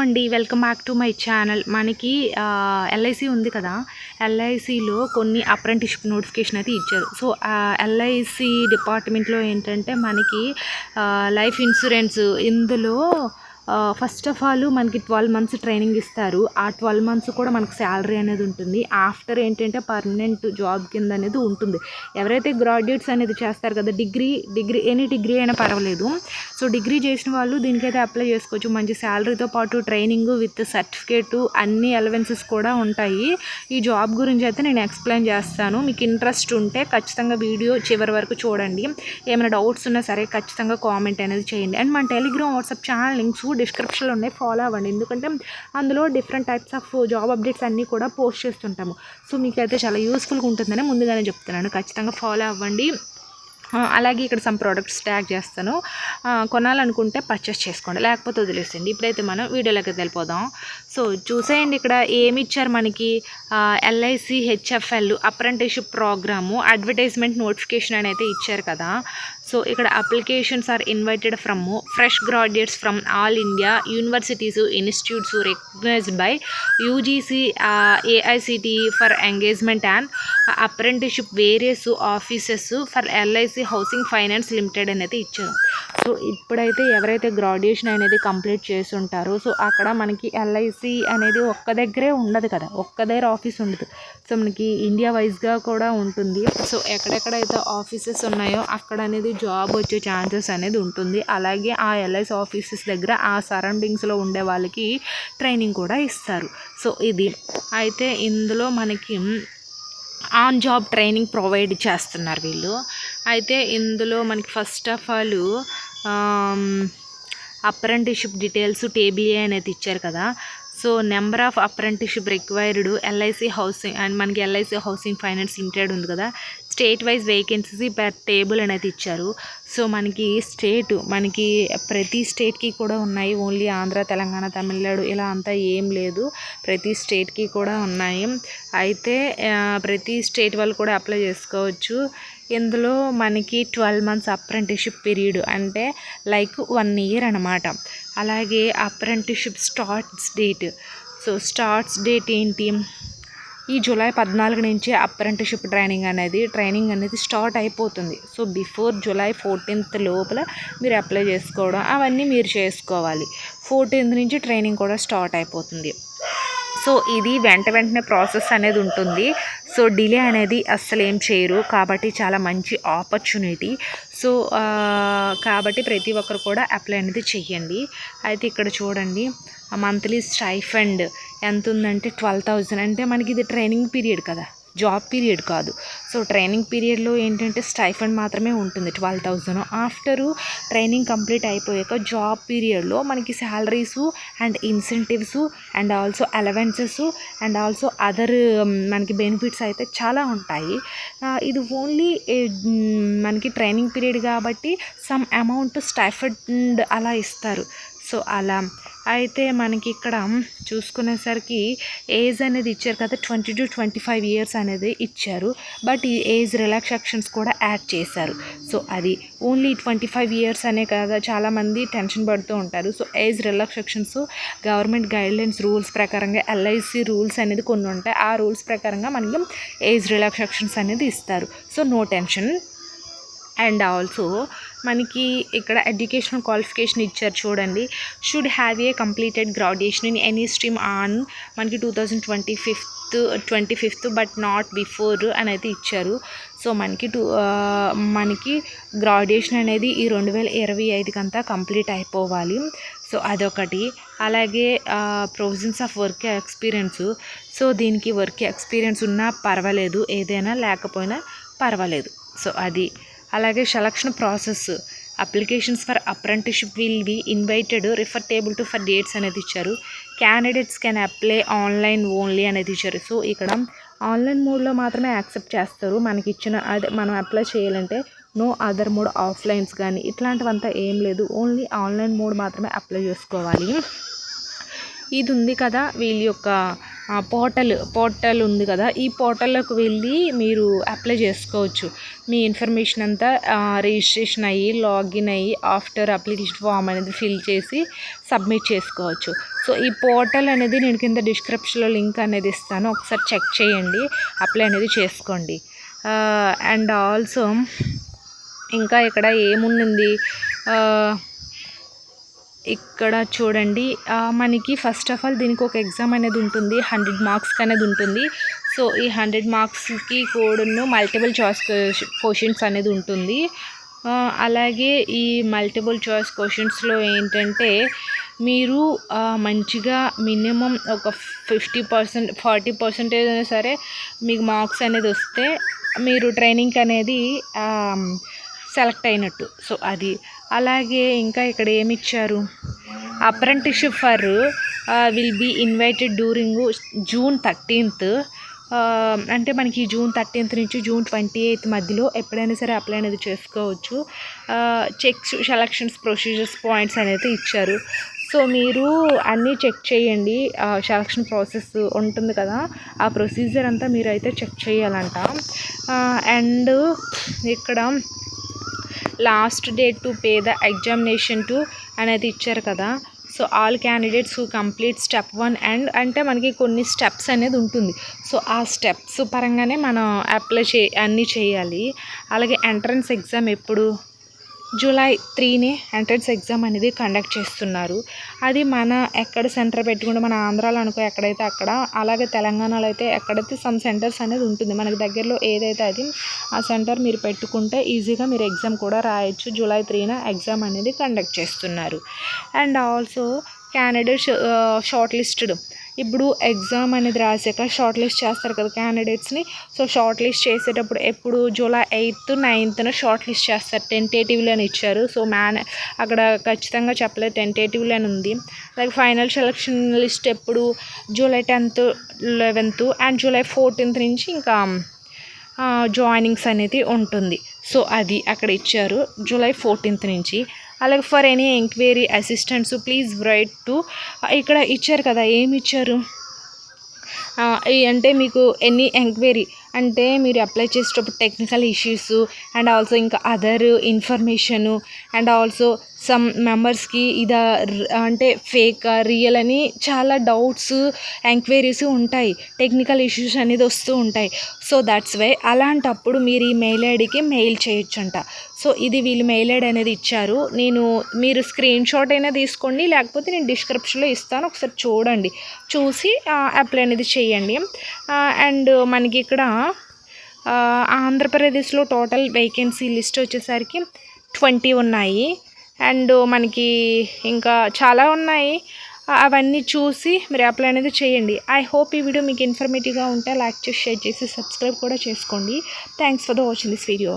అండి welcome back to my channel. మనకి LIC ఉంది కదా, ఎల్ఐసిలో కొన్ని అప్రెంటిస్షిప్ నోటిఫికేషన్ అయితే ఇచ్చారు. సో ఎల్ఐసి డిపార్ట్మెంట్లో ఏంటంటే మనకి లైఫ్ ఇన్సూరెన్స్ ఇందులో ఫస్ట్ ఆఫ్ ఆల్ మనకి 12 మంత్స్ ట్రైనింగ్ ఇస్తారు. ఆ 12 మంత్స్ కూడా మనకు శాలరీ అనేది ఉంటుంది. ఆఫ్టర్ ఏంటంటే పర్మనెంట్ జాబ్ కింద అనేది ఉంటుంది. ఎవరైతే గ్రాడ్యుయేట్స్ అనేది చేస్తారు కదా, డిగ్రీ ఎనీ డిగ్రీ అయినా పర్వాలేదు. సో డిగ్రీ చేసిన వాళ్ళు దీనికైతే అప్లై చేసుకోవచ్చు. మంచి శాలరీతో పాటు ట్రైనింగ్ విత్ సర్టిఫికేట్ అన్ని అలవెన్సెస్ కూడా ఉంటాయి. ఈ జాబ్ గురించి అయితే నేను ఎక్స్ప్లెయిన్ చేస్తాను. మీకు ఇంట్రెస్ట్ ఉంటే ఖచ్చితంగా వీడియో చివరి వరకు చూడండి. ఏమైనా డౌట్స్ ఉన్నా సరే ఖచ్చితంగా కామెంట్ అనేది చేయండి. అండ్ మన టెలిగ్రామ్ వాట్సాప్ ఛానల్ లింక్స్ డిస్క్రిప్షన్లో ఉన్నాయి, ఫాలో అవ్వండి. ఎందుకంటే అందులో different types of job updates అన్నీ కూడా పోస్ట్ చేస్తుంటాము. సో మీకైతే చాలా యూస్ఫుల్గా ఉంటుందని ముందుగానే చెప్తున్నాను. ఖచ్చితంగా ఫాలో అవ్వండి. అలాగే ఇక్కడ సమ్ ప్రోడక్ట్స్ ట్యాగ్ చేస్తాను. కొనాలనుకుంటే పర్చేస్ చేసుకోండి, లేకపోతే వదిలేసేయండి. ఇప్పుడైతే మనం వీడియోలోకి వెళ్ళిపోదాం. సో చూసేయండి, ఇక్కడ ఏమి ఇచ్చారు మనకి, LIC HFL apprenticeship programme advertisement notification అని అయితే ఇచ్చారు కదా. సో ఇక్కడ applications are invited from fresh graduates from all India universities institutes recognised by UGC AICTE for engagement and apprenticeship various offices for LIC housing finance limited అనేది ఇచ్చారు. So ఇప్పుడైతే ఎవరైతే graduation అనేది కంప్లీట్ చేసి ఉంటారో, సో అక్కడ మనకి ఎల్ఐసి అనేది ఒక్క దగ్గరే ఉండదు కదా, ఒక్క దగ్గర ఆఫీస్ ఉండదు. సో మనకి ఇండియా వైజ్గా కూడా ఉంటుంది. సో ఎక్కడెక్కడైతే ఆఫీసెస్ ఉన్నాయో అక్కడ అనేది జాబ్ వచ్చే ఛాన్సెస్ అనేది ఉంటుంది. అలాగే ఆ ఎల్ఐసి ఆఫీసెస్ దగ్గర ఆ సరౌండింగ్స్లో ఉండే వాళ్ళకి ట్రైనింగ్ కూడా ఇస్తారు. సో ఇది అయితే ఇందులో మనకి ఆన్ జాబ్ ట్రైనింగ్ ప్రొవైడ్ చేస్తున్నారు వీళ్ళు. అయితే ఇందులో మనకి first of all apprenticeship details table A అనేది ఇచ్చారు కదా. So number of apprenticeship required LIC housing and మనకి ఎల్ఐసి హౌసింగ్ ఫైనాన్స్ లిమిటెడ్ ఉంది కదా, state wise vacancy per table అనేది ఇచ్చారు. సో మనకి ప్రతి స్టేట్కి కూడా ఉన్నాయి. ఓన్లీ ఆంధ్ర, తెలంగాణ, తమిళనాడు ఇలా అంతా ఏం లేదు, ప్రతి స్టేట్కి కూడా ఉన్నాయి. అయితే ప్రతి స్టేట్ వాళ్ళు కూడా అప్లై చేసుకోవచ్చు. ఇందులో మనకి 12 మంత్స్ అప్రెంటిస్షిప్ పీరియడ్ అంటే లైక్ 1 year అనమాట. అలాగే అప్రెంటిస్షిప్ స్టార్ట్స్ డేట్ ఏంటి, ఈ జూలై 14 నుంచి అప్రెంటిస్షిప్ ట్రైనింగ్ అనేది స్టార్ట్ అయిపోతుంది. సో బిఫోర్ జూలై 14th లోపల మీరు అప్లై చేసుకోవడం అవన్నీ మీరు చేసుకోవాలి. 14th నుంచి ట్రైనింగ్ కూడా స్టార్ట్ అయిపోతుంది. సో ఇది వెంటనే ప్రాసెస్ అనేది ఉంటుంది. సో డిలే అనేది అస్సలు ఏం చేయరు, కాబట్టి చాలా మంచి ఆపర్చునిటీ. సో కాబట్టి ప్రతి ఒక్కరు కూడా అప్లై అనేది చెయ్యండి. అయితే ఇక్కడ చూడండి, మంత్లీ స్టైఫండ్ ఎంత ఉందంటే 12,000. అంటే మనకి ఇది ట్రైనింగ్ పీరియడ్ కదా, జాబ్ పీరియడ్ కాదు. సో ట్రైనింగ్ పీరియడ్లో ఏంటంటే స్టైఫండ్ మాత్రమే ఉంటుంది 12,000. ఆఫ్టరు ట్రైనింగ్ కంప్లీట్ అయిపోయాక జాబ్ పీరియడ్లో మనకి salaries and incentives and also allowances and also other మనకి బెనిఫిట్స్ అయితే చాలా ఉంటాయి. ఇది ఓన్లీ మనకి ట్రైనింగ్ పీరియడ్ కాబట్టి సమ్ అమౌంట్ స్టైఫండ్ అలా ఇస్తారు. సో అలా అయితే మనకి ఇక్కడ చూసుకునేసరికి ఏజ్ అనేది ఇచ్చారు కదా, 20 to 25 years అనేది ఇచ్చారు. బట్ ఈ ఏజ్ రిలాక్సేషన్స్ కూడా యాడ్ చేశారు. సో అది ఓన్లీ 25 years అనే కదా, చాలామంది టెన్షన్ పడుతూ ఉంటారు. So age relaxations government guidelines rules ప్రకారంగా ఎల్ఐసి రూల్స్ అనేది కొన్ని ఉంటాయి. ఆ రూల్స్ ప్రకారంగా మనకి ఏజ్ రిలాక్సేషన్స్ అనేది ఇస్తారు. So no tension. And also మనకి ఇక్కడ ఎడ్యుకేషనల్ క్వాలిఫికేషన్ ఇచ్చారు చూడండి, should have a completed graduation in any stream on మనకి 2025 బట్ నాట్ బిఫోర్ అని అయితే ఇచ్చారు. సో మనకి గ్రాడ్యుయేషన్ అనేది ఈ 2025 అంతా కంప్లీట్ అయిపోవాలి. సో అదొకటి. అలాగే provisions of work experience. So దీనికి వర్క్ ఎక్స్పీరియన్స్ ఉన్నా పర్వాలేదు, ఏదైనా లేకపోయినా పర్వాలేదు. సో అది. అలాగే selection process, applications for apprenticeship will be invited refer table to for dates అనేది ఇచ్చారు. Candidates can apply online only అనేది ఇచ్చారు. సో ఇక్కడ ఆన్లైన్ మోడ్లో మాత్రమే యాక్సెప్ట్ చేస్తారు. మనకి అదే మనం అప్లై చేయాలంటే నో అదర్ మోడ్ ఆఫ్లైన్స్ కానీ ఇట్లాంటివంతా ఏం లేదు, ఓన్లీ ఆన్లైన్ మోడ్ మాత్రమే అప్లై చేసుకోవాలి. ఇది ఉంది కదా వీళ్ళ యొక్క పోర్టల్ ఉంది కదా, ఈ పోర్టల్లోకి వెళ్ళి మీరు అప్లై చేసుకోవచ్చు. మీ ఇన్ఫర్మేషన్ అంతా రిజిస్ట్రేషన్ అయ్యి లాగిన్ అయ్యి ఆఫ్టర్ అప్లికేషన్ ఫామ్ అనేది ఫిల్ చేసి సబ్మిట్ చేసుకోవచ్చు. సో ఈ పోర్టల్ అనేది నేను కింద డిస్క్రిప్షన్లో లింక్ అనేది ఇస్తాను, ఒకసారి చెక్ చేయండి, అప్లై అనేది చేసుకోండి. అండ్ ఆల్సో ఇంకా ఇక్కడ ఏముంది, ఇక్కడ చూడండి, మనకి ఫస్ట్ ఆఫ్ ఆల్ దీనికి ఒక ఎగ్జామ్ అనేది ఉంటుంది, 100 మార్క్స్కి అనేది ఉంటుంది. సో ఈ 100 మార్క్స్కి కూడాను మల్టిపుల్ చాయిస్ క్వశ్చన్స్ అనేది ఉంటుంది. అలాగే ఈ మల్టిపుల్ చాయిస్ క్వశ్చన్స్లో ఏంటంటే మీరు మంచిగా మినిమం ఒక 50% 40% అయినా సరే మీకు మార్క్స్ అనేది వస్తే మీరు ట్రైనింగ్ అనేది సెలెక్ట్ అయినట్టు. సో అది అలాగే ఇంకా ఇక్కడ ఏమి ఇచ్చారు, apprenticeship for will be invited during June 13th. అంటే మనకి June 13th నుంచి June 28th మధ్యలో ఎప్పుడైనా సరే అప్లై అనేది చేసుకోవచ్చు. చెక్స్ సెలక్షన్స్ ప్రొసీజర్స్ పాయింట్స్ అనేది ఇచ్చారు. సో మీరు అన్నీ చెక్ చేయండి, సెలక్షన్ ప్రాసెస్ ఉంటుంది కదా, ఆ ప్రొసీజర్ అంతా మీరైతే చెక్ చేయాలంట. అండ్ ఇక్కడ last date to pay the examination to అనేది ఇచ్చారు కదా. So all candidates who complete step 1 and అంటే మనకి కొన్ని స్టెప్స్ అనేది ఉంటుంది. సో ఆ స్టెప్స్ పరంగానే మనం అప్లై అన్నీ చేయాలి. అలాగే ఎంట్రన్స్ ఎగ్జామ్ ఎప్పుడు July 3నే ఎంట్రన్స్ ఎగ్జామ్ అనేది కండక్ట్ చేస్తున్నారు. అది మన ఎక్కడ సెంటర్ పెట్టుకుంటే మన ఆంధ్రాలో అనుకో ఎక్కడైతే అక్కడ, అలాగే తెలంగాణలో అయితే ఎక్కడైతే సమ్ సెంటర్స్ అనేది ఉంటుంది, మనకి దగ్గరలో ఏదైతే అది ఆ సెంటర్ మీరు పెట్టుకుంటే ఈజీగా మీరు ఎగ్జామ్ కూడా రాయొచ్చు. July 3న ఎగ్జామ్ అనేది కండక్ట్ చేస్తున్నారు. And also candidates short listed, ఇప్పుడు ఎగ్జామ్ అనేది రాసాక షార్ట్ లిస్ట్ చేస్తారు కదా క్యాండిడేట్స్ని. సో షార్ట్ లిస్ట్ చేసేటప్పుడు ఎప్పుడు July 8th 9th short list చేస్తారు, టెంటేటివ్లీ అని ఇచ్చారు. సో అక్కడ ఖచ్చితంగా చెప్పలేదు, టెంటేటివ్లీ అని ఉంది. అలాగే ఫైనల్ సెలక్షన్ లిస్ట్ ఎప్పుడు July 10th 11th and July 14th నుంచి ఇంకా జాయినింగ్స్ అనేది ఉంటుంది. సో అది అక్కడ ఇచ్చారు July 14th నుంచి. అలాగే for any enquiry assistants please right to, ఇక్కడ ఇచ్చారు కదా, ఏమి ఇచ్చారు అంటే మీకు ఎనీ ఎంక్వైరీ అంటే మీరు అప్లై చేసేటప్పుడు టెక్నికల్ ఇష్యూస్ అండ్ ఆల్సో ఇంకా other information and also some మెంబర్స్కి ఇది అంటే ఫేక్ రియల్ అని చాలా డౌట్స్ ఎంక్వైరీస్ ఉంటాయి, టెక్నికల్ ఇష్యూస్ అనేది వస్తూ ఉంటాయి. సో దట్స్ వై అలాంటప్పుడు మీరు ఈ మెయిల్ ఐడికి మెయిల్ చేయొచ్చంట. సో ఇది వీళ్ళు మెయిల్ ఐడి అనేది ఇచ్చారు, మీరు స్క్రీన్ షాట్ అయినా తీసుకోండి, లేకపోతే నేను డిస్క్రిప్షన్లో ఇస్తాను, ఒకసారి చూడండి, చూసి అప్లై అనేది చేయండి. అండ్ మనకి ఇక్కడ ఆంధ్రప్రదేశ్లో టోటల్ వేకెన్సీ లిస్ట్ వచ్చేసరికి 20 ఉన్నాయి. అండ్ మనకి ఇంకా చాలా ఉన్నాయి, అవన్నీ చూసి మీరు అప్లై అనేది చేయండి. ఐ హోప్ ఈ వీడియో మీకు ఇన్ఫర్మేటివ్గా ఉంటే లైక్ చేసి షేర్ చేసి సబ్స్క్రైబ్ కూడా చేసుకోండి. Thanks for the watching this video.